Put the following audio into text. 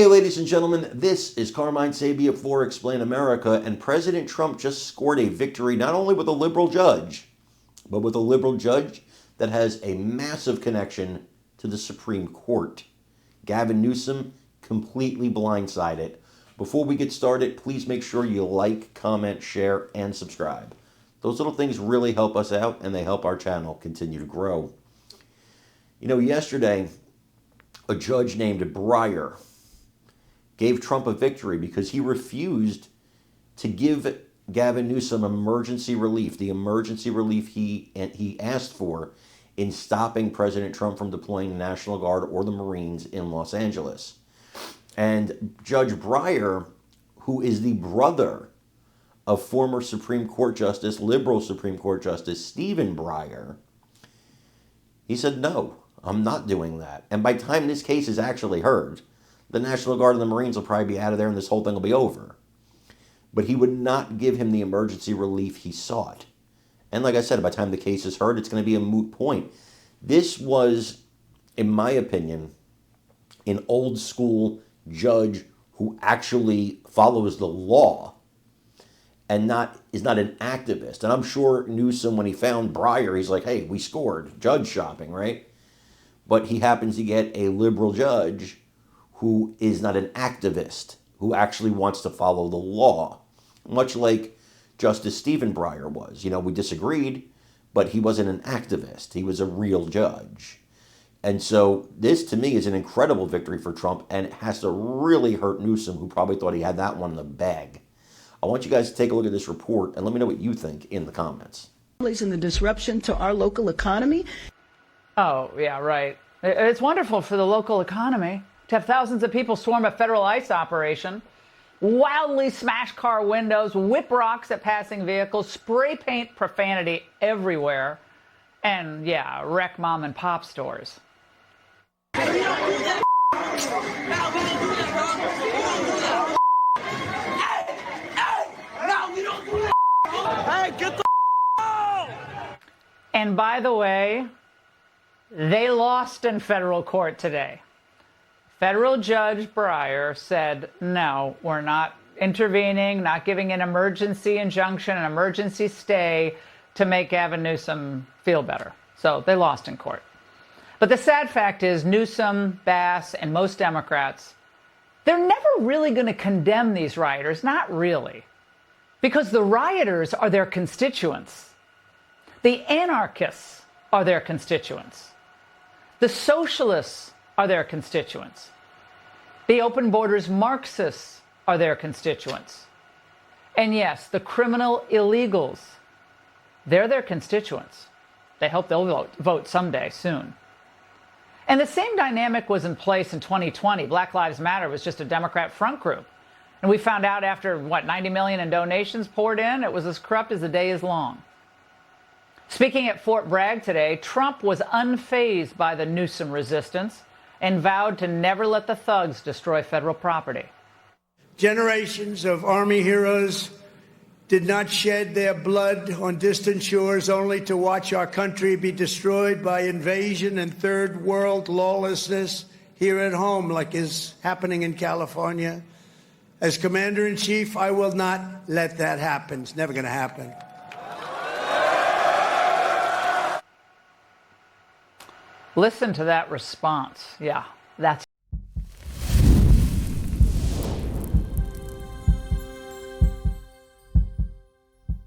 Hey, ladies and gentlemen, this is Carmine Sabia for Explain America, and President Trump just scored a victory not only with a liberal judge, but with a liberal judge that has a massive connection to the Supreme Court. Gavin Newsom completely blindsided. Before we get started, please make sure you like, comment, share, and subscribe. Those little things really help us out, and they help our channel continue to grow. You know, yesterday, a judge named Breyer gave Trump a victory because he refused to give Gavin Newsom emergency relief, the emergency relief he asked for in stopping President Trump from deploying the National Guard or the Marines in Los Angeles. And Judge Breyer, who is the brother of former Supreme Court Justice, liberal Supreme Court Justice Stephen Breyer, he said, no, I'm not doing that. And by the time this case is actually heard, the National Guard and the Marines will probably be out of there and this whole thing will be over. But he would not give him the emergency relief he sought. And like I said, by the time the case is heard, it's going to be a moot point. This was, in my opinion, an old school judge who actually follows the law and is not an activist. And I'm sure Newsom, when he found Breyer, he's like, hey, we scored, judge shopping, right? But he happens to get a liberal judge who is not an activist, who actually wants to follow the law, much like Justice Stephen Breyer was. You know, we disagreed, but he wasn't an activist. He was a real judge. And so this, to me, is an incredible victory for Trump, and it has to really hurt Newsom, who probably thought he had that one in the bag. I want you guys to take a look at this report, and let me know what you think in the comments. And the disruption to our local economy. Oh, yeah, right. It's wonderful for the local economy to have thousands of people swarm a federal ICE operation, wildly smash car windows, whip rocks at passing vehicles, spray paint profanity everywhere, and, yeah, wreck mom and pop stores. Hey, we don't do that. No, we don't do that, bro. Hey, no, we don't do that. Hey, get the out. And by the way, they lost in federal court today. Federal Judge Breyer said, no, we're not intervening, not giving an emergency injunction, an emergency stay to make Gavin Newsom feel better. So they lost in court. But the sad fact is Newsom, Bass, and most Democrats, they're never really going to condemn these rioters, not really, because the rioters are their constituents. The anarchists are their constituents. The socialists are their constituents. The open borders Marxists are their constituents. And yes, the criminal illegals, they're their constituents. They hope they'll vote someday soon. And the same dynamic was in place in 2020. Black Lives Matter was just a Democrat front group. And we found out after, 90 million in donations poured in, it was as corrupt as the day is long. Speaking at Fort Bragg today, Trump was unfazed by the Newsom resistance and vowed to never let the thugs destroy federal property. Generations of Army heroes did not shed their blood on distant shores only to watch our country be destroyed by invasion and third world lawlessness here at home, like is happening in California. As Commander-in-Chief, I will not let that happen. It's never going to happen. Listen to that response. Yeah, that's